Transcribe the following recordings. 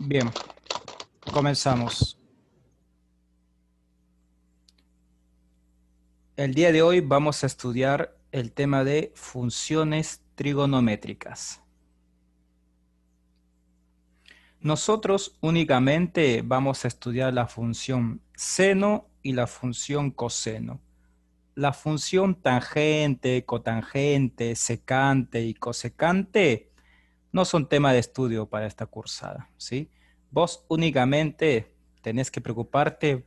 Bien, comenzamos. El día de hoy vamos a estudiar el tema de funciones trigonométricas. Nosotros únicamente vamos a estudiar la función seno y la función coseno. La función tangente, cotangente, secante y cosecante no son tema de estudio para esta cursada, ¿sí? Vos únicamente tenés que preocuparte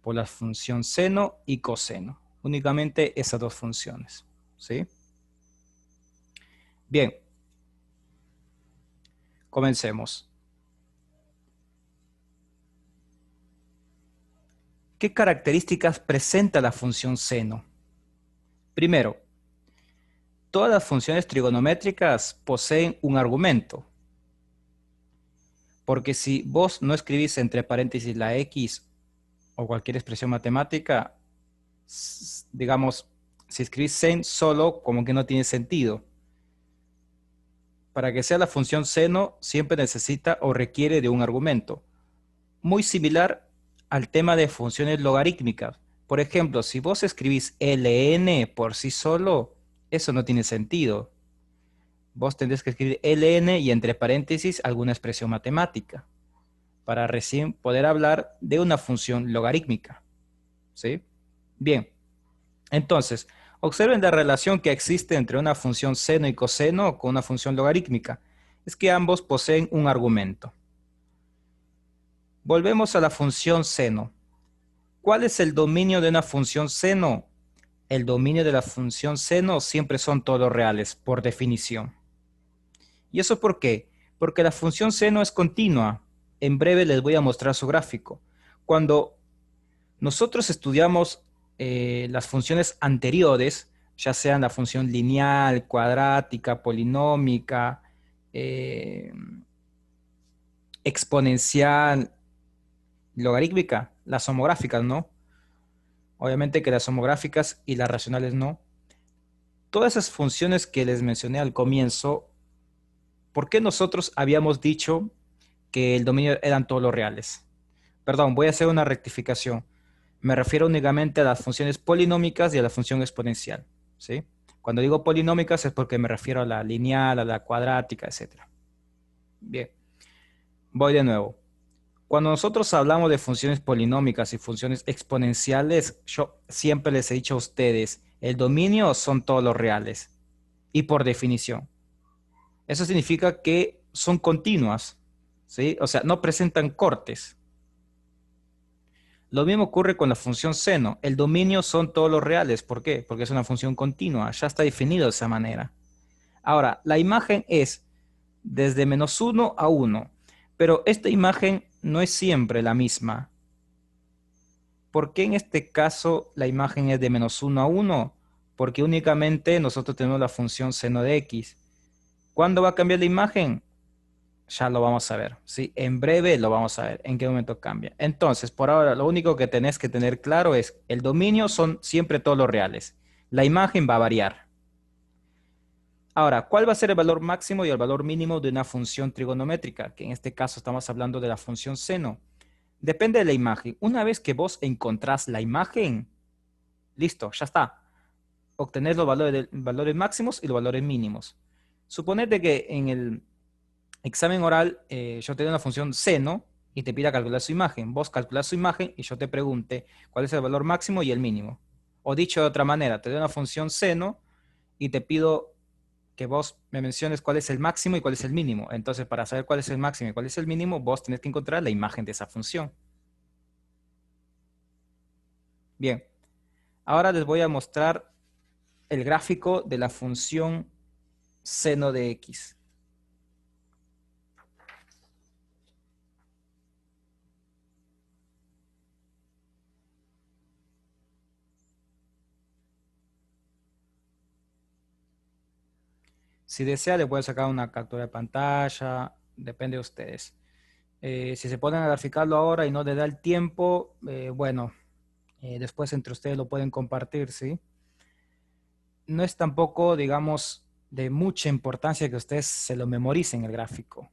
por la función seno y coseno. Únicamente esas dos funciones, ¿sí? Bien, comencemos. ¿Qué características presenta la función seno? Primero, todas las funciones trigonométricas poseen un argumento, porque si vos no escribís entre paréntesis la x o cualquier expresión matemática, digamos, si escribís sen solo, como que no tiene sentido. Para que sea la función seno, siempre necesita o requiere de un argumento. Muy similar al tema de funciones logarítmicas. Por ejemplo, si vos escribís ln por sí solo, eso no tiene sentido. Vos tendréis que escribir ln y entre paréntesis alguna expresión matemática para recién poder hablar de una función logarítmica. ¿Sí? Bien, entonces, observen la relación que existe entre una función seno y coseno con una función logarítmica. Es que ambos poseen un argumento. Volvemos a la función seno. ¿Cuál es el dominio de una función seno? El dominio de la función seno siempre son todos reales, por definición. ¿Y eso por qué? Porque la función seno es continua. En breve les voy a mostrar su gráfico. Cuando nosotros estudiamos las funciones anteriores, ya sean la función lineal, cuadrática, polinómica, eh, exponencial, logarítmica, las homográficas, ¿no? Obviamente que las homográficas y las racionales no. Todas esas funciones que les mencioné al comienzo, ¿por qué nosotros habíamos dicho que el dominio eran todos los reales? Perdón, voy a hacer una rectificación. Me refiero únicamente a las funciones polinómicas y a la función exponencial, ¿sí? Cuando digo polinómicas es porque me refiero a la lineal, a la cuadrática, etc. Bien, voy de nuevo. Cuando nosotros hablamos de funciones polinómicas y funciones exponenciales, yo siempre les he dicho a ustedes, el dominio son todos los reales y por definición. Eso significa que son continuas, ¿sí? O sea, no presentan cortes. Lo mismo ocurre con la función seno. El dominio son todos los reales. ¿Por qué? Porque es una función continua. Ya está definido de esa manera. Ahora, la imagen es desde -1 a 1. Pero esta imagen no es siempre la misma. ¿Por qué en este caso la imagen es de -1 a 1? Porque únicamente nosotros tenemos la función seno de x. ¿Cuándo va a cambiar la imagen? Ya lo vamos a ver, ¿sí? En breve lo vamos a ver en qué momento cambia. Entonces, por ahora, lo único que tenés que tener claro es el dominio son siempre todos los reales. La imagen va a variar. Ahora, ¿cuál va a ser el valor máximo y el valor mínimo de una función trigonométrica? Que en este caso estamos hablando de la función seno. Depende de la imagen. Una vez que vos encontrás la imagen, listo, ya está. Obtenés los valores máximos y los valores mínimos. Suponete que en el examen oral, yo te doy una función seno y te pida calcular su imagen. Vos calculás su imagen y yo te pregunte cuál es el valor máximo y el mínimo. O dicho de otra manera, te doy una función seno y te pido que vos me menciones cuál es el máximo y cuál es el mínimo. Entonces, para saber cuál es el máximo y cuál es el mínimo, vos tenés que encontrar la imagen de esa función. Bien, ahora les voy a mostrar el gráfico de la función seno de x. Si desea, le puedo sacar una captura de pantalla, depende de ustedes. Si se ponen a graficarlo ahora y no le da el tiempo, bueno, después entre ustedes lo pueden compartir, ¿sí? No es tampoco, digamos, de mucha importancia que ustedes se lo memoricen el gráfico.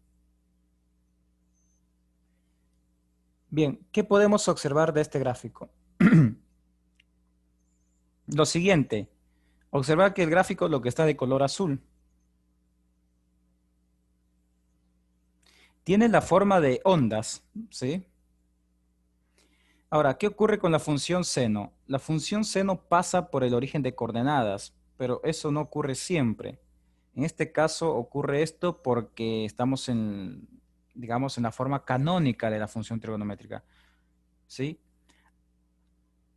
Bien, ¿qué podemos observar de este gráfico? Lo siguiente, observar que el gráfico lo que está de color azul tiene la forma de ondas, ¿sí? Ahora, ¿qué ocurre con la función seno? La función seno pasa por el origen de coordenadas, pero eso no ocurre siempre. En este caso ocurre esto porque estamos en, digamos, en la forma canónica de la función trigonométrica, ¿sí?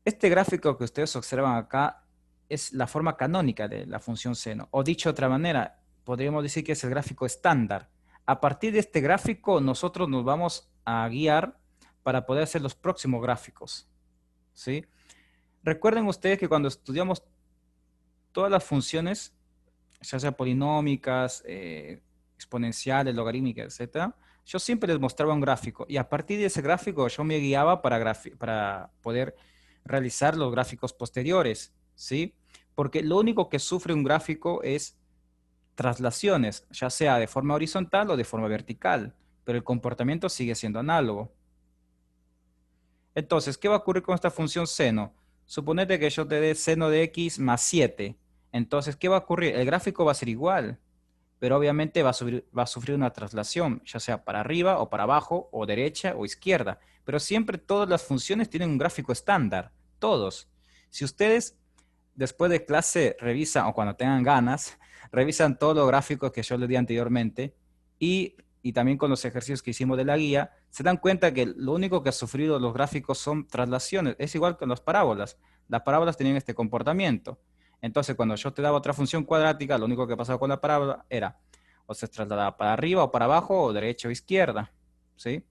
Este gráfico que ustedes observan acá es la forma canónica de la función seno, o dicho de otra manera, podríamos decir que es el gráfico estándar. A partir de este gráfico, nosotros nos vamos a guiar para poder hacer los próximos gráficos, ¿sí? Recuerden ustedes que cuando estudiamos todas las funciones, ya sea polinómicas, exponenciales, logarítmicas, etcétera, yo siempre les mostraba un gráfico y a partir de ese gráfico yo me guiaba para poder realizar los gráficos posteriores, ¿sí? Porque lo único que sufre un gráfico es traslaciones, ya sea de forma horizontal o de forma vertical, pero el comportamiento sigue siendo análogo. Entonces, ¿qué va a ocurrir con esta función seno? Suponete que yo te dé seno de x más 7. Entonces, ¿qué va a ocurrir? El gráfico va a ser igual, pero obviamente va a sufrir una traslación, ya sea para arriba o para abajo, o derecha o izquierda. Pero siempre todas las funciones tienen un gráfico estándar, todos. Si ustedes después de clase revisan, o cuando tengan ganas, revisan todos los gráficos que yo les di anteriormente y también con los ejercicios que hicimos de la guía, se dan cuenta que lo único que ha sufrido los gráficos son traslaciones. Es igual que en las parábolas. Las parábolas tenían este comportamiento. Entonces, cuando yo te daba otra función cuadrática, lo único que pasaba con la parábola era o se trasladaba para arriba o para abajo, o derecha o izquierda. ¿Sí?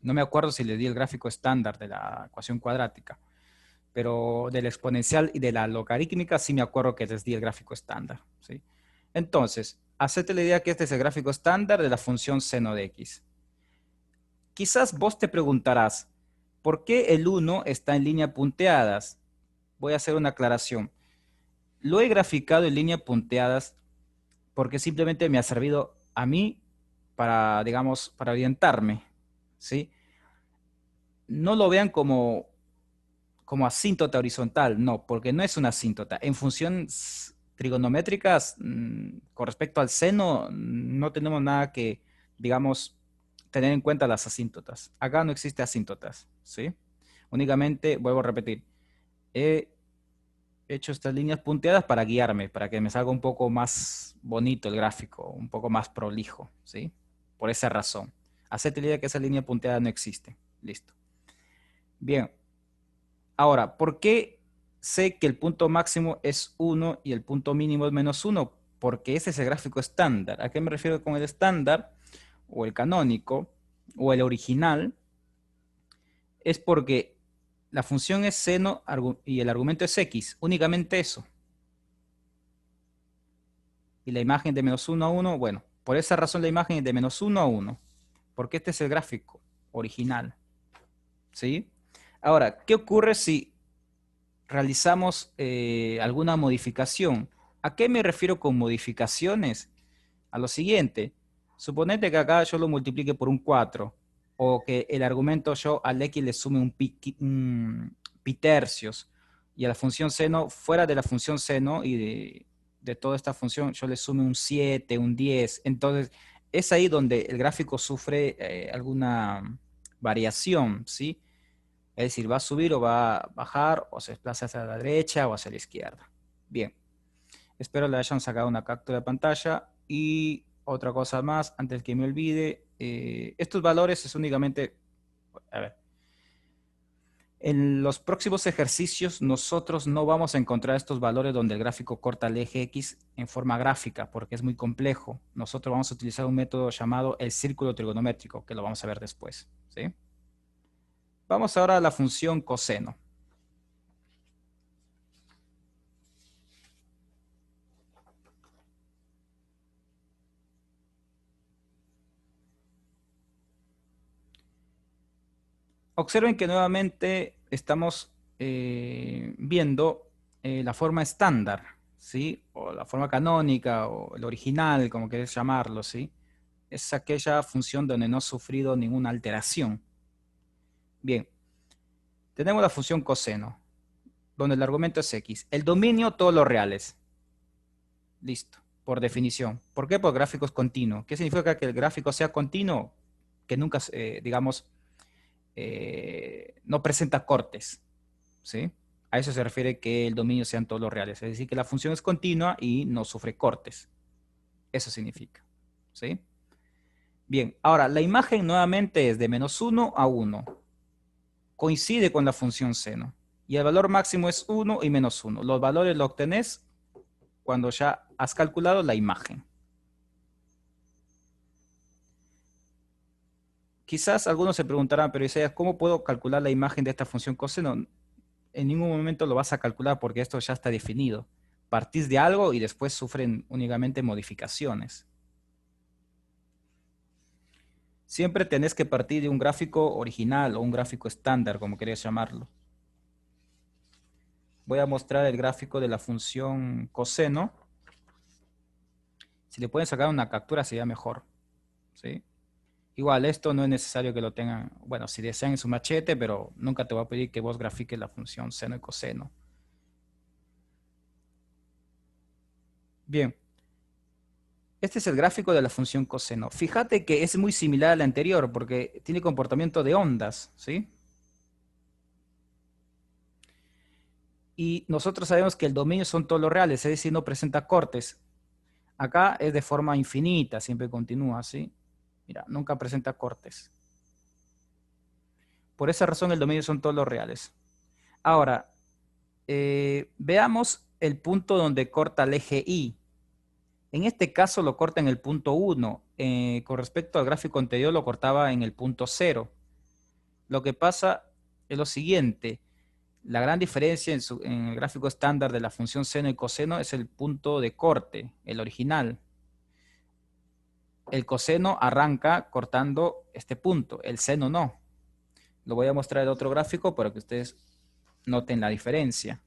No me acuerdo si le di el gráfico estándar de la ecuación cuadrática, pero de la exponencial y de la logarítmica sí me acuerdo que les di el gráfico estándar, ¿sí? Entonces, hacete la idea que este es el gráfico estándar de la función seno de x. Quizás vos te preguntarás, ¿por qué el 1 está en línea punteadas? Voy a hacer una aclaración. Lo he graficado en línea punteadas porque simplemente me ha servido a mí para, digamos, para orientarme, ¿sí? No lo vean como asíntota horizontal, no, porque no es una asíntota. En funciones trigonométricas, con respecto al seno, no tenemos nada que, digamos, tener en cuenta las asíntotas. Acá no existe asíntotas, ¿sí? Únicamente, vuelvo a repetir, he hecho estas líneas punteadas para guiarme, para que me salga un poco más bonito el gráfico, un poco más prolijo, ¿sí? Por esa razón. Hacete la idea que esa línea punteada no existe. Listo. Bien. Ahora, ¿por qué sé que el punto máximo es 1 y el punto mínimo es -1? Porque ese es el gráfico estándar. ¿A qué me refiero con el estándar o el canónico o el original? Es porque la función es seno y el argumento es x, únicamente eso. Y la imagen de -1 a 1, bueno, por esa razón la imagen es de -1 a 1, porque este es el gráfico original, ¿sí? Ahora, ¿qué ocurre si realizamos alguna modificación? ¿A qué me refiero con modificaciones? A lo siguiente, suponete que acá yo lo multiplique por un 4 o que el argumento yo al x le sume un pi tercios y a la función seno, fuera de la función seno y de toda esta función, yo le sume un 7, un 10. Entonces, es ahí donde el gráfico sufre alguna variación, ¿sí? Es decir, va a subir o va a bajar o se desplaza hacia la derecha o hacia la izquierda. Bien, espero le hayan sacado una captura de pantalla y otra cosa más, antes que me olvide, estos valores es únicamente, a ver, en los próximos ejercicios nosotros no vamos a encontrar estos valores donde el gráfico corta el eje X en forma gráfica porque es muy complejo. Nosotros vamos a utilizar un método llamado el círculo trigonométrico, que lo vamos a ver después, ¿sí? Vamos ahora a la función coseno. Observen que nuevamente estamos viendo la forma estándar, ¿sí? O la forma canónica, o el original, como querés llamarlo, ¿sí? Es aquella función donde no ha sufrido ninguna alteración. Bien, tenemos la función coseno, donde el argumento es x. El dominio, todos los reales. Listo, por definición. ¿Por qué? Por gráfico es continuo. ¿Qué significa que el gráfico sea continuo? Que nunca, digamos, no presenta cortes, ¿sí? A eso se refiere que el dominio sean todos los reales. Es decir, que la función es continua y no sufre cortes. Eso significa, ¿sí? Bien, ahora la imagen nuevamente es de -1 a 1. Coincide con la función seno. Y el valor máximo es 1 y -1. Los valores los obtenés cuando ya has calculado la imagen. Quizás algunos se preguntarán, pero Isaías, ¿cómo puedo calcular la imagen de esta función coseno? En ningún momento lo vas a calcular porque esto ya está definido. Partís de algo y después sufren únicamente modificaciones. Siempre tenés que partir de un gráfico original o un gráfico estándar, como querías llamarlo. Voy a mostrar el gráfico de la función coseno. Si le pueden sacar una captura sería mejor, ¿sí? Igual, esto no es necesario que lo tengan, bueno, si desean en su machete, pero nunca te voy a pedir que vos grafiques la función seno y coseno. Bien, este es el gráfico de la función coseno. Fíjate que es muy similar al anterior porque tiene comportamiento de ondas, ¿sí? Y nosotros sabemos que el dominio son todos los reales, es decir, no presenta cortes. Acá es de forma infinita, siempre continúa, ¿sí? Mira, nunca presenta cortes. Por esa razón el dominio son todos los reales. Ahora, veamos el punto donde corta el eje Y. En este caso lo corta en el punto 1. Con respecto al gráfico anterior lo cortaba en el punto 0. Lo que pasa es lo siguiente. La gran diferencia en el gráfico estándar de la función seno y coseno es el punto de corte, el original. El coseno arranca cortando este punto, el seno no. Lo voy a mostrar en otro gráfico para que ustedes noten la diferencia.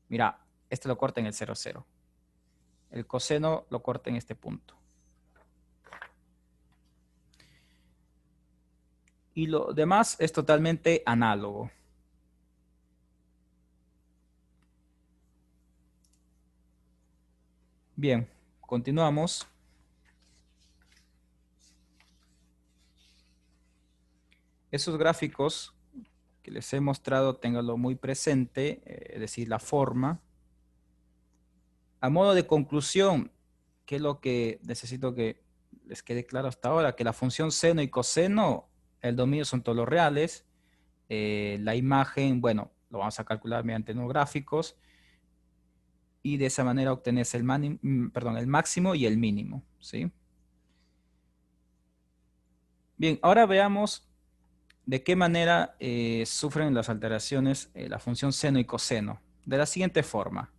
Mira, este lo corta en el 0, 0. El coseno lo corta en este punto. Y lo demás es totalmente análogo. Bien, continuamos. Esos gráficos que les he mostrado, ténganlo muy presente, es decir, la forma. A modo de conclusión, ¿qué es lo que necesito que les quede claro hasta ahora? Que la función seno y coseno, el dominio son todos los reales. La imagen, bueno, lo vamos a calcular mediante unos gráficos. Y de esa manera obtenés el máximo y el mínimo, ¿sí? Bien, ahora veamos de qué manera sufren las alteraciones la función seno y coseno. De la siguiente forma.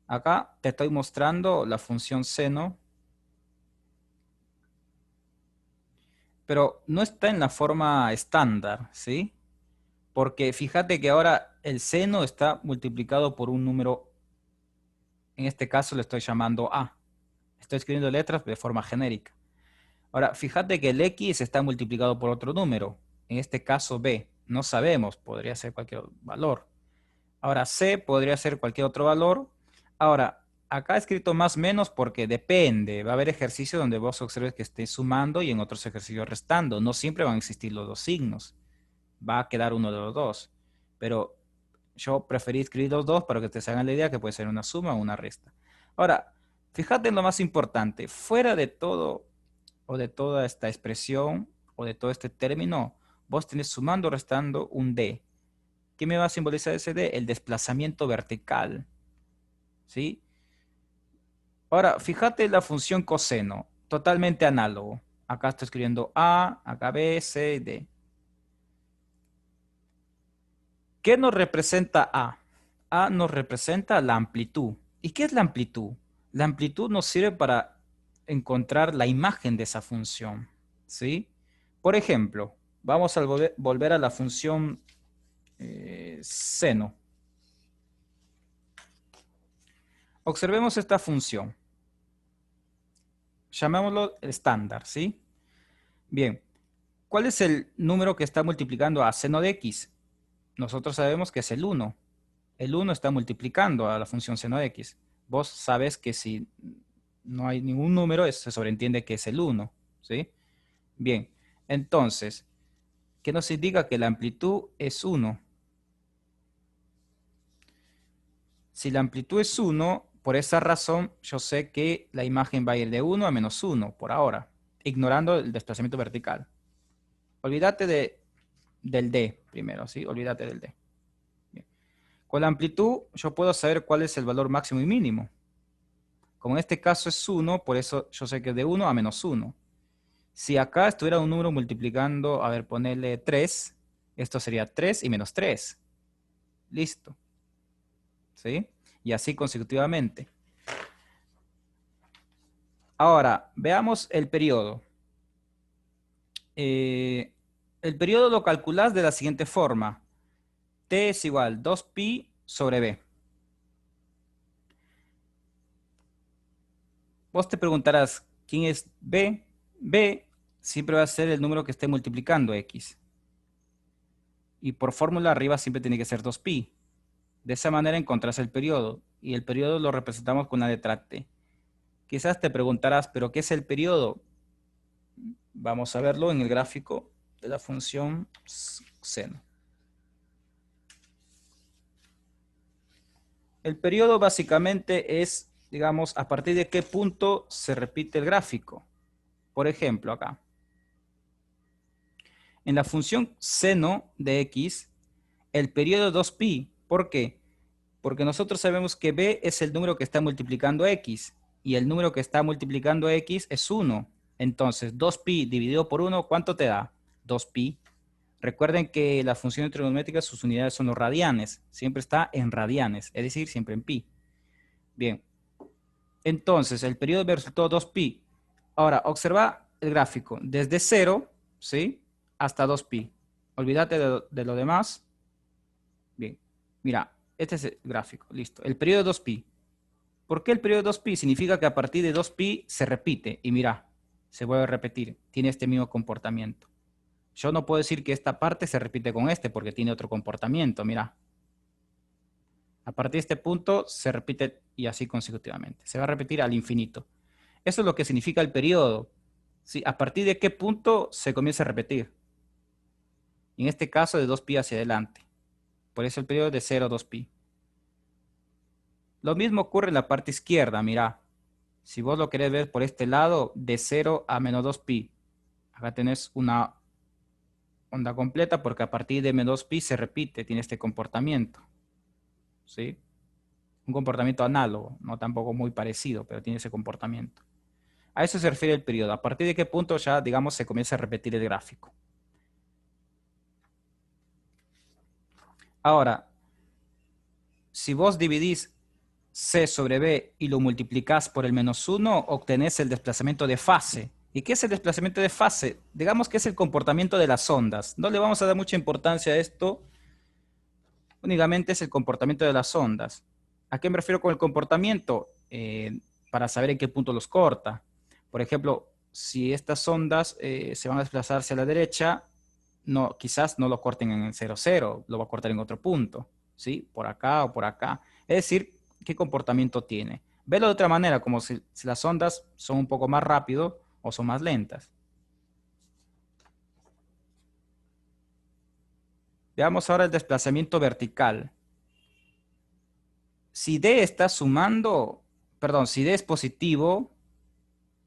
Acá te estoy mostrando la función seno, pero no está en la forma estándar, ¿sí? Porque fíjate que ahora el seno está multiplicado por un número, en este caso le estoy llamando A. Estoy escribiendo letras de forma genérica. Ahora, fíjate que el X está multiplicado por otro número, en este caso B. No sabemos, podría ser cualquier valor. Ahora, C podría ser cualquier otro valor. Ahora, acá he escrito más menos porque depende. Va a haber ejercicios donde vos observes que esté sumando y en otros ejercicios restando. No siempre van a existir los dos signos. Va a quedar uno de los dos. Pero yo preferí escribir los dos para que te hagan la idea que puede ser una suma o una resta. Ahora, fíjate en lo más importante. Fuera de todo o de toda esta expresión o de todo este término, vos tenés sumando o restando un D. ¿Qué me va a simbolizar ese D? El desplazamiento vertical. ¿Sí? Ahora, fíjate la función coseno, totalmente análogo. Acá estoy escribiendo A, acá B, C, D. ¿Qué nos representa A? A nos representa la amplitud. ¿Y qué es la amplitud? La amplitud nos sirve para encontrar la imagen de esa función. ¿Sí? Por ejemplo, vamos a volver a la función seno. Observemos esta función. Llamémoslo estándar, ¿sí? Bien. ¿Cuál es el número que está multiplicando a seno de x? Nosotros sabemos que es el 1. El 1 está multiplicando a la función seno de x. Vos sabes que si no hay ningún número, se sobreentiende que es el 1, ¿sí? Bien, entonces, ¿qué nos indica? Que la amplitud es 1. Si la amplitud es 1, por esa razón yo sé que la imagen va a ir de 1 a -1 por ahora, ignorando el desplazamiento vertical. Olvídate del D primero, ¿sí? Olvídate del D. Bien. Con la amplitud yo puedo saber cuál es el valor máximo y mínimo. Como en este caso es 1, por eso yo sé que es de 1 a -1. Si acá estuviera un número multiplicando, a ver, ponerle 3, esto sería 3 y -3. Listo. ¿Sí? Y así consecutivamente. Ahora, veamos el periodo. El periodo lo calculas de la siguiente forma. T es igual a 2pi sobre b. Vos te preguntarás, ¿quién es b? B siempre va a ser el número que esté multiplicando x. Y por fórmula arriba siempre tiene que ser 2pi. De esa manera encontrás el periodo. Y el periodo lo representamos con la letra T. Quizás te preguntarás, ¿pero qué es el periodo? Vamos a verlo en el gráfico de la función seno. El periodo básicamente es, digamos, a partir de qué punto se repite el gráfico. Por ejemplo, acá. En la función seno de x, el periodo es 2pi. ¿Por qué? Porque nosotros sabemos que b es el número que está multiplicando x. Y el número que está multiplicando x es 1. Entonces, 2pi dividido por 1, ¿cuánto te da? 2pi. Recuerden que las funciones trigonométricas, sus unidades son los radianes. Siempre está en radianes, es decir, siempre en pi. Bien. Entonces, el periodo me resultó 2pi. Ahora, observa el gráfico. Desde 0, ¿sí? Hasta 2pi. Olvídate de lo demás. Bien. Mira, este es el gráfico. Listo. El periodo de 2pi. ¿Por qué el periodo de 2pi? Significa que a partir de 2pi se repite. Y mira, se vuelve a repetir. Tiene este mismo comportamiento. Yo no puedo decir que esta parte se repite con este porque tiene otro comportamiento. Mira. A partir de este punto se repite y así consecutivamente. Se va a repetir al infinito. Eso es lo que significa el periodo. ¿Sí? ¿A partir de qué punto se comienza a repetir? En este caso de 2pi hacia adelante. Por eso el periodo es de 0 a 2pi. Lo mismo ocurre en la parte izquierda, mira. Si vos lo querés ver por este lado, de 0 a -2pi. Acá tenés una onda completa porque a partir de -2pi se repite, tiene este comportamiento. ¿Sí? Un comportamiento análogo, no tampoco muy parecido, pero tiene ese comportamiento. A eso se refiere el periodo. ¿A partir de qué punto ya, digamos, se comienza a repetir el gráfico? Ahora, si vos dividís c sobre b y lo multiplicás por el -1, obtenés el desplazamiento de fase. ¿Y qué es el desplazamiento de fase? Digamos que es el comportamiento de las ondas. No le vamos a dar mucha importancia a esto, únicamente es el comportamiento de las ondas. ¿A qué me refiero con el comportamiento? Para saber en qué punto los corta. Por ejemplo, si estas ondas se van a desplazar hacia la derecha, no, quizás no lo corten en el 0, 0, lo va a cortar en otro punto, ¿sí? Por acá o por acá. Es decir, ¿qué comportamiento tiene? Velo de otra manera, como si las ondas son un poco más rápido o son más lentas. Veamos ahora el desplazamiento vertical. Si D está sumando, perdón, si D es positivo,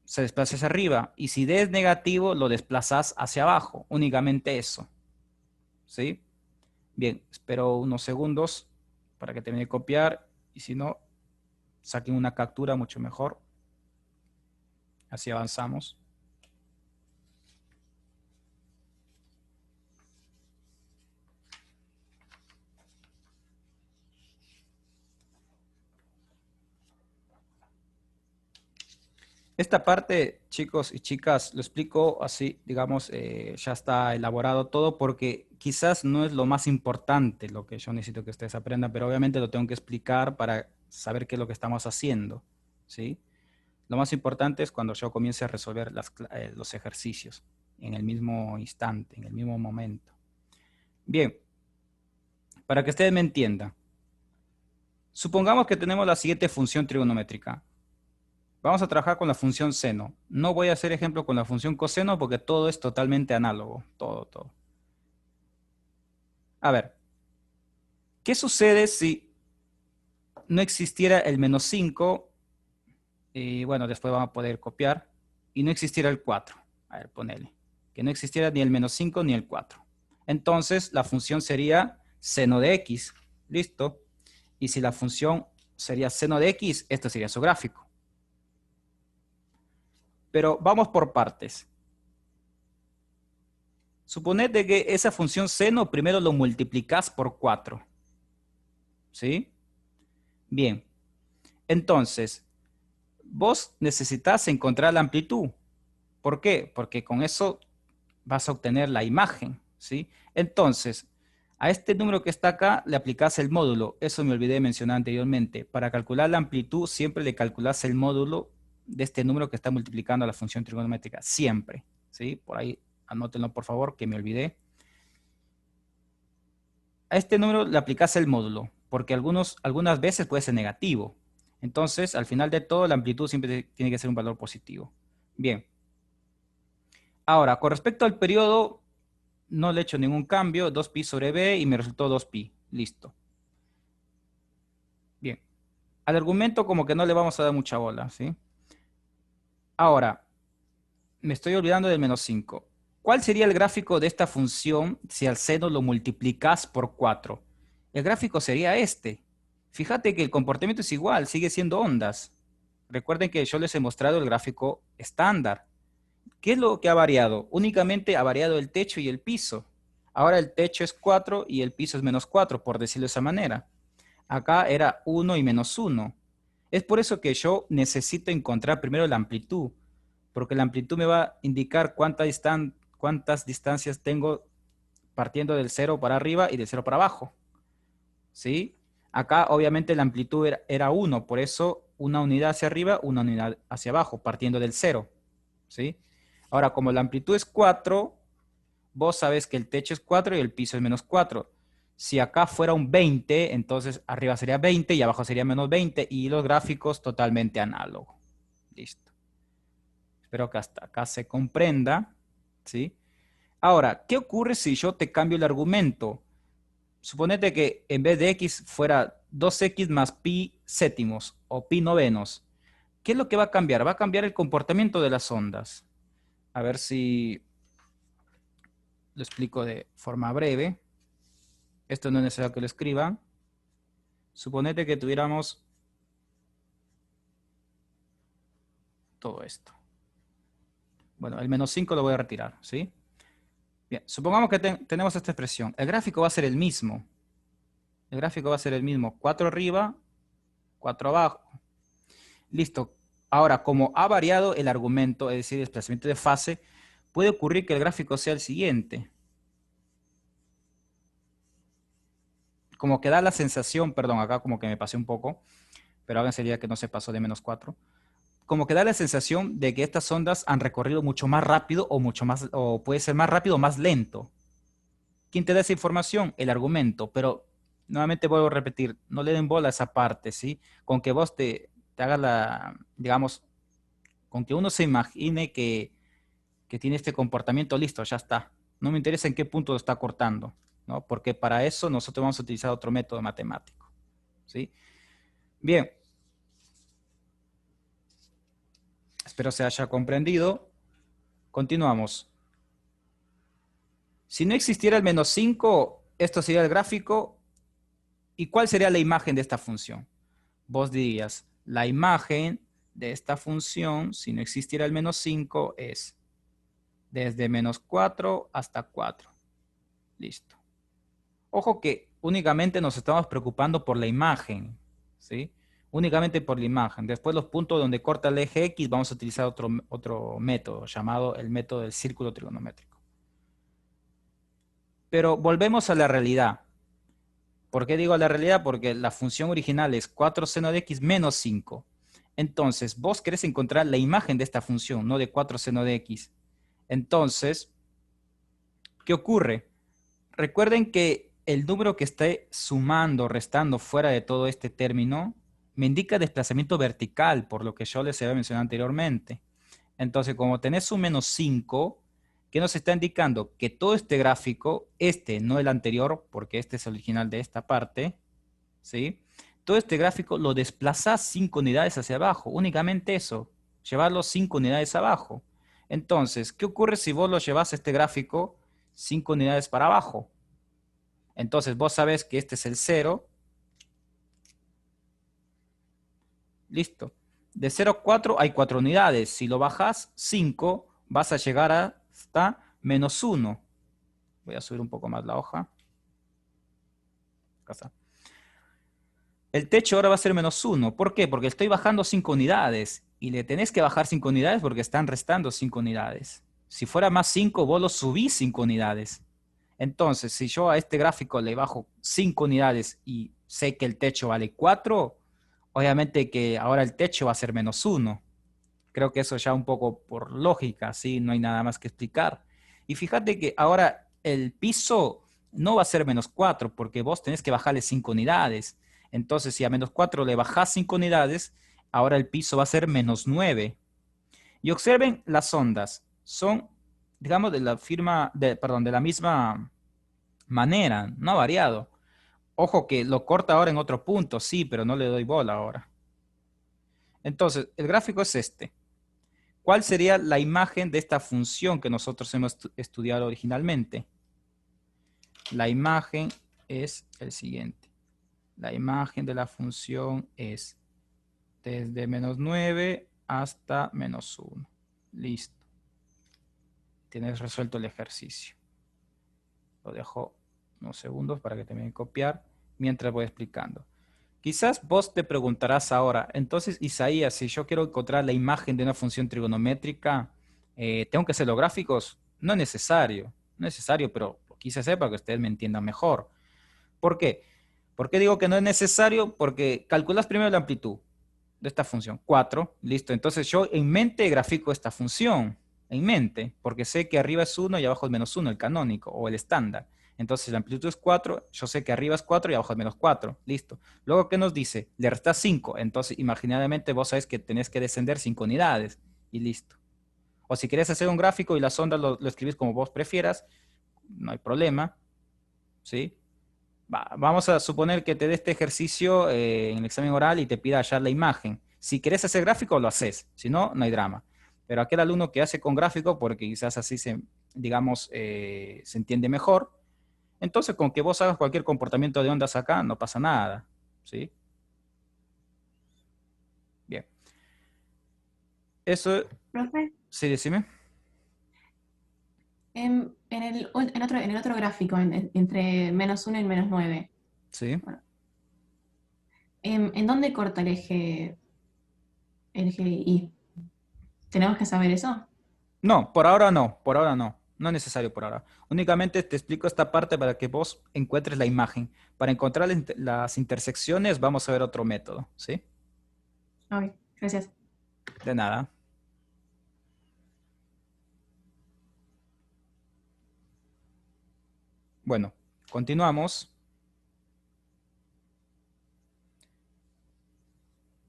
se desplaza hacia arriba. Y si D es negativo, lo desplazas hacia abajo. Únicamente eso. ¿Sí? Bien, espero unos segundos para que termine de copiar. Y si no, saquen una captura mucho mejor. Así avanzamos. Esta parte, chicos y chicas, lo explico así, digamos, ya está elaborado todo porque quizás no es lo más importante lo que yo necesito que ustedes aprendan, pero obviamente lo tengo que explicar para saber qué es lo que estamos haciendo, ¿sí? Lo más importante es cuando yo comience a resolver los ejercicios. en el mismo instante, en el mismo momento. Bien, para que ustedes me entiendan, supongamos que tenemos la siguiente función trigonométrica. Vamos a trabajar con la función seno. No voy a hacer ejemplo con la función coseno porque todo es totalmente análogo. Todo. A ver, ¿qué sucede si no existiera el menos 5? Y bueno, después vamos a poder copiar. Y no existiera el 4. A ver, ponele. Que no existiera ni el menos 5 ni el 4. Entonces, la función sería seno de x. Listo. Y si la función sería seno de x, esto sería su gráfico. Pero vamos por partes. Suponete que esa función seno primero lo multiplicas por 4. ¿Sí? Bien. Entonces, vos necesitas encontrar la amplitud. ¿Por qué? Porque con eso vas a obtener la imagen. ¿Sí? Entonces, a este número que está acá le aplicas el módulo. Eso me olvidé de mencionar anteriormente. Para calcular la amplitud, siempre le calculas el módulo de este número que está multiplicando a la función trigonométrica. Siempre. ¿Sí? Por ahí anótenlo, por favor, que me olvidé. A este número le aplicas el módulo, porque algunas veces puede ser negativo. Entonces, al final de todo, la amplitud siempre tiene que ser un valor positivo. Bien. Ahora, con respecto al periodo, no le he hecho ningún cambio, 2pi sobre b y me resultó 2pi. Listo. Bien. Al argumento como que no le vamos a dar mucha bola, ¿sí? Ahora, me estoy olvidando del menos 5. ¿Cuál sería el gráfico de esta función si al seno lo multiplicas por 4? El gráfico sería este. Fíjate que el comportamiento es igual, sigue siendo ondas. Recuerden que yo les he mostrado el gráfico estándar. ¿Qué es lo que ha variado? Únicamente ha variado el techo y el piso. Ahora el techo es 4 y el piso es menos 4, por decirlo de esa manera. Acá era 1 y menos 1. Es por eso que yo necesito encontrar primero la amplitud, porque la amplitud me va a indicar cuántas distancias tengo partiendo del 0 para arriba y del 0 para abajo. ¿Sí? Acá obviamente la amplitud era 1, por eso una unidad hacia arriba, una unidad hacia abajo, partiendo del 0. ¿Sí? Ahora, como la amplitud es 4, vos sabés que el techo es 4 y el piso es menos 4. Si acá fuera un 20, entonces arriba sería 20 y abajo sería menos 20 y los gráficos totalmente análogos. Listo. Espero que hasta acá se comprenda. ¿Sí? Ahora, ¿qué ocurre si yo te cambio el argumento? Suponete que en vez de x fuera 2x más pi séptimos o pi novenos. ¿Qué es lo que va a cambiar? Va a cambiar el comportamiento de las ondas. A ver si lo explico de forma breve. Esto no es necesario que lo escriban. Suponete que tuviéramos todo esto. Bueno, el menos 5 lo voy a retirar, ¿sí? Bien, supongamos que tenemos esta expresión. El gráfico va a ser el mismo. El gráfico va a ser el mismo. 4 arriba, 4 abajo. Listo. Ahora, como ha variado el argumento, es decir, el desplazamiento de fase, puede ocurrir que el gráfico sea el siguiente. Como que da la sensación, perdón, acá como que me pasé un poco, pero háganse la idea que no se pasó de menos 4. Como que da la sensación de que estas ondas han recorrido mucho más rápido o puede ser más rápido o más lento. ¿Quién te da esa información? El argumento, pero nuevamente vuelvo a repetir, no le den bola a esa parte, ¿sí? Con que vos te hagas digamos, con que uno se imagine que tiene este comportamiento, listo, ya está. No me interesa en qué punto lo está cortando, ¿no? Porque para eso nosotros vamos a utilizar otro método matemático, ¿sí? Bien. Espero se haya comprendido. Continuamos. Si no existiera el menos 5, esto sería el gráfico. ¿Y cuál sería la imagen de esta función? Vos dirías, la imagen de esta función, si no existiera el menos 5, es desde menos 4 hasta 4. Listo. Ojo que únicamente nos estamos preocupando por la imagen, ¿sí? Únicamente por la imagen. Después los puntos donde corta el eje X vamos a utilizar otro método llamado el método del círculo trigonométrico. Pero volvemos a la realidad. ¿Por qué digo la realidad? Porque la función original es 4 seno de x menos 5. Entonces, vos querés encontrar la imagen de esta función, no de 4 seno de x. Entonces, ¿qué ocurre? Recuerden que el número que esté sumando, restando fuera de todo este término, me indica desplazamiento vertical, por lo que yo les había mencionado anteriormente. Entonces, como tenés un menos 5, ¿qué nos está indicando? Que todo este gráfico, este, no el anterior, porque este es el original de esta parte, ¿sí? Todo este gráfico lo desplazás 5 unidades hacia abajo, únicamente eso, llevarlo 5 unidades abajo. Entonces, ¿qué ocurre si vos lo llevas este gráfico 5 unidades para abajo? Entonces, vos sabés que este es el 0. Listo. De 0 a 4 hay 4 unidades. Si lo bajas 5, vas a llegar hasta menos 1. Voy a subir un poco más la hoja. Acá está. El techo ahora va a ser menos 1. ¿Por qué? Porque estoy bajando 5 unidades. Y le tenés que bajar 5 unidades porque están restando 5 unidades. Si fuera más 5, vos lo subís 5 unidades. Entonces, si yo a este gráfico le bajo 5 unidades y sé que el techo vale 4, obviamente que ahora el techo va a ser menos 1. Creo que eso ya un poco por lógica, ¿sí? No hay nada más que explicar. Y fíjate que ahora el piso no va a ser menos 4 porque vos tenés que bajarle 5 unidades. Entonces, si a menos 4 le bajás 5 unidades, ahora el piso va a ser menos 9. Y observen las ondas. Son, digamos, perdón, de la misma manera. No ha variado. Ojo que lo corta ahora en otro punto, sí, pero no le doy bola ahora. Entonces, el gráfico es este. ¿Cuál sería la imagen de esta función que nosotros hemos estudiado originalmente? La imagen es el siguiente. La imagen de la función es desde menos 9 hasta menos 1. Listo. Tienes resuelto el ejercicio. Lo dejo unos segundos para que termine de copiar mientras voy explicando. Quizás vos te preguntarás ahora, entonces Isaías, si yo quiero encontrar la imagen de una función trigonométrica, ¿tengo que hacer los gráficos? No es necesario, no es necesario, pero quise hacer para que ustedes me entiendan mejor. ¿Por qué? ¿Por qué digo que no es necesario? Porque calculas primero la amplitud de esta función, 4, listo. Entonces yo en mente grafico esta función, en mente, porque sé que arriba es 1 y abajo es menos 1, el canónico o el estándar. Entonces la amplitud es 4, yo sé que arriba es 4 y abajo es menos 4, listo. Luego, ¿qué nos dice? Le restas 5, entonces imaginariamente vos sabés que tenés que descender 5 unidades y listo. O si querés hacer un gráfico y la sonda lo escribís como vos prefieras, no hay problema, ¿sí? Vamos a suponer que te dé este ejercicio en el examen oral y te pida hallar la imagen. Si querés hacer gráfico, lo haces. Si no, no hay drama. Pero aquel alumno que hace con gráfico, porque quizás así digamos, se entiende mejor, entonces con que vos hagas cualquier comportamiento de ondas acá, no pasa nada. ¿Sí? Bien. Eso, Profe, sí, decime. en el otro gráfico, entre menos 1 y menos 9, Sí. bueno, ¿en dónde corta el eje Y? ¿Tenemos que saber eso? No, por ahora no, por ahora no. No es necesario por ahora. Únicamente te explico esta parte para que vos encuentres la imagen. Para encontrar las intersecciones vamos a ver otro método, ¿sí? Ok, gracias. De nada. Bueno, continuamos.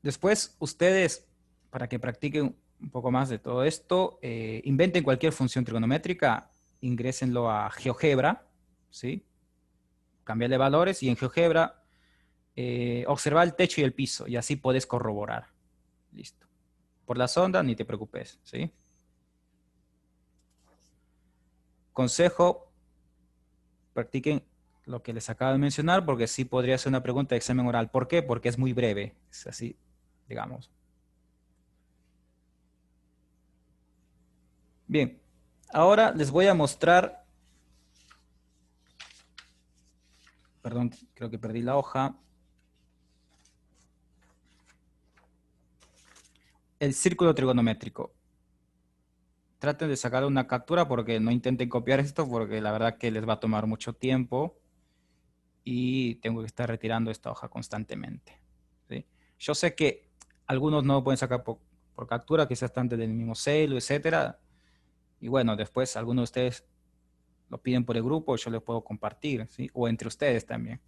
Después, ustedes, para que practiquen un poco más de todo esto, inventen cualquier función trigonométrica, ingrésenlo a GeoGebra, ¿sí? Cambiarle valores y en GeoGebra observar el techo y el piso y así puedes corroborar. Listo. Por la sonda, ni te preocupes, ¿sí? Consejo, practiquen lo que les acabo de mencionar porque sí podría ser una pregunta de examen oral. ¿Por qué? Porque es muy breve, es así, digamos. Bien, ahora les voy a mostrar, perdón, creo que perdí la hoja, el círculo trigonométrico. Traten de sacar una captura porque no intenten copiar esto porque la verdad que les va a tomar mucho tiempo y tengo que estar retirando esta hoja constantemente, ¿sí? Yo sé que algunos no lo pueden sacar por captura, quizás están desde el mismo celu, etcétera. Y bueno, después algunos de ustedes lo piden por el grupo, yo les puedo compartir, ¿sí? O entre ustedes también.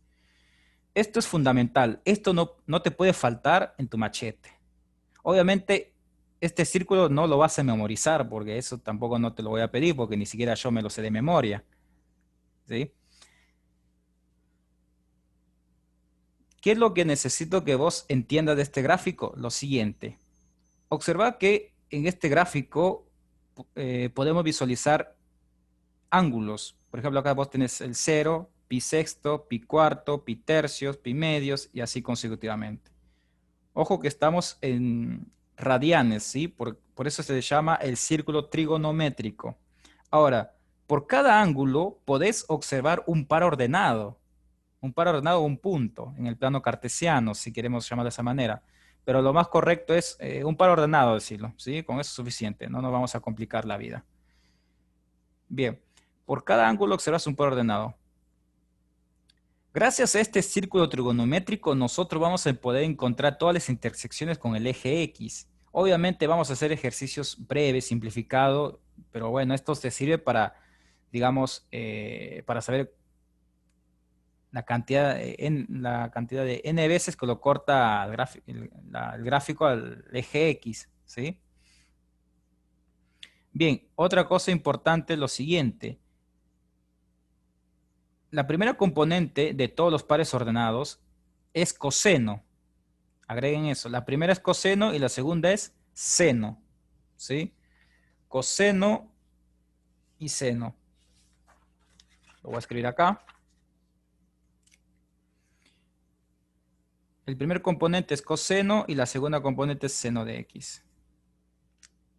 Esto es fundamental. Esto no te puede faltar en tu machete. Obviamente, este círculo no lo vas a memorizar, porque eso tampoco no te lo voy a pedir, porque ni siquiera yo me lo sé de memoria, ¿sí? ¿Qué es lo que necesito que vos entiendas de este gráfico? Lo siguiente. Observa que en este gráfico podemos visualizar ángulos. Por ejemplo, acá vos tenés el cero, pi sexto, pi cuarto, pi tercios, pi medios y así consecutivamente. Ojo que estamos en radianes, ¿sí? Por eso se le llama el círculo trigonométrico. Ahora, por cada ángulo podés observar un par ordenado o un punto en el plano cartesiano, si queremos llamarlo de esa manera. Pero lo más correcto es un par ordenado, decirlo, ¿sí? Con eso es suficiente, no nos vamos a complicar la vida. Bien, por cada ángulo observas un par ordenado. Gracias a este círculo trigonométrico, nosotros vamos a poder encontrar todas las intersecciones con el eje X. Obviamente vamos a hacer ejercicios breves, simplificados, pero bueno, esto te sirve para, digamos, para saber la cantidad de n veces que lo corta el gráfico al eje X, ¿sí? Bien, otra cosa importante es lo siguiente. La primera componente de todos los pares ordenados es coseno. Agreguen eso. La primera es coseno y la segunda es seno, ¿sí? Coseno y seno. Lo voy a escribir acá. El primer componente es coseno y la segunda componente es seno de x.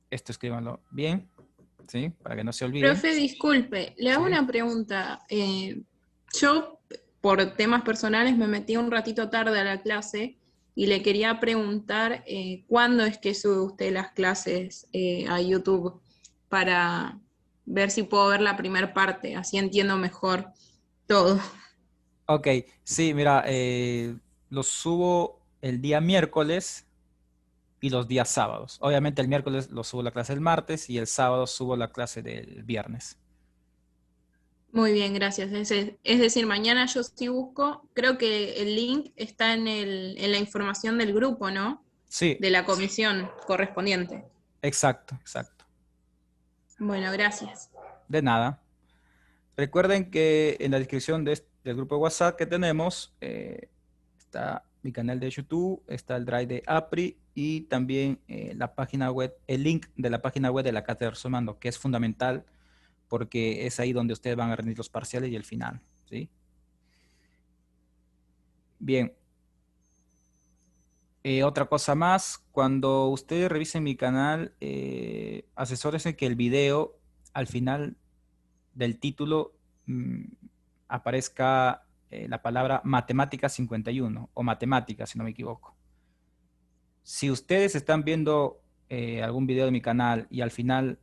Esto escríbanlo bien, ¿sí? Para que no se olviden. Profe, disculpe, le hago ¿Sí? una pregunta. Yo, por temas personales, me metí un ratito tarde a la clase y le quería preguntar cuándo es que sube usted las clases a YouTube para ver si puedo ver la primera parte, así entiendo mejor todo. Ok, sí, mira, los subo el día miércoles y los días sábados. Obviamente el miércoles lo subo la clase el martes y el sábado subo la clase del viernes. Muy bien, gracias. Es decir, mañana yo sí busco, creo que el link está en la información del grupo, ¿no? Sí, De la comisión correspondiente. exacto, exacto. Bueno, gracias. De nada. Recuerden que en la descripción del grupo de WhatsApp que tenemos está mi canal de YouTube, está el Drive de Apri y también la página web, el link de la página web de la Cátedra Sumando, que es fundamental porque es ahí donde ustedes van a rendir los parciales y el final, ¿sí? Bien. Otra cosa más, cuando ustedes revisen mi canal, asesórense que el video al final del título aparezca la palabra matemática 51 o matemática, si no me equivoco. Si ustedes están viendo algún video de mi canal y al final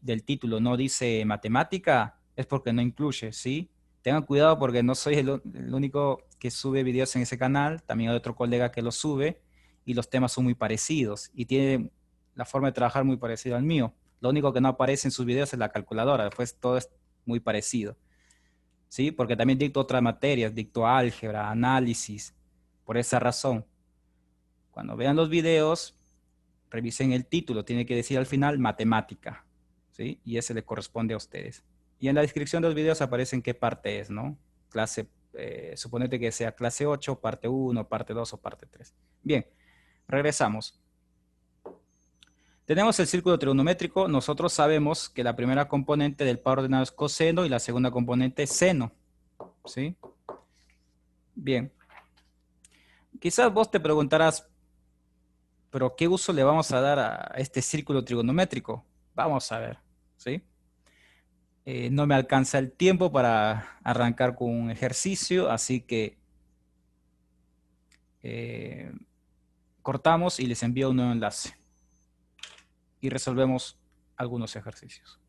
del título no dice matemática, es porque no incluye, ¿sí? Tengan cuidado porque no soy el único que sube videos en ese canal, también hay otro colega que lo sube y los temas son muy parecidos y tiene la forma de trabajar muy parecida al mío. Lo único que no aparece en sus videos es la calculadora, después todo es muy parecido, ¿sí? Porque también dicto otras materias, dicto álgebra, análisis, por esa razón. Cuando vean los videos, revisen el título, tiene que decir al final matemática, ¿sí? Y ese le corresponde a ustedes. Y en la descripción de los videos aparecen qué parte es, ¿no? Clase, suponete que sea clase 8, parte 1, parte 2 o parte 3. Bien, regresamos. Tenemos el círculo trigonométrico. Nosotros sabemos que la primera componente del par ordenado es coseno y la segunda componente es seno, ¿sí? Bien. Quizás vos te preguntarás, pero ¿qué uso le vamos a dar a este círculo trigonométrico? Vamos a ver, ¿sí? No me alcanza el tiempo para arrancar con un ejercicio, así que eh, cortamos y les envío un nuevo enlace y resolvemos algunos ejercicios.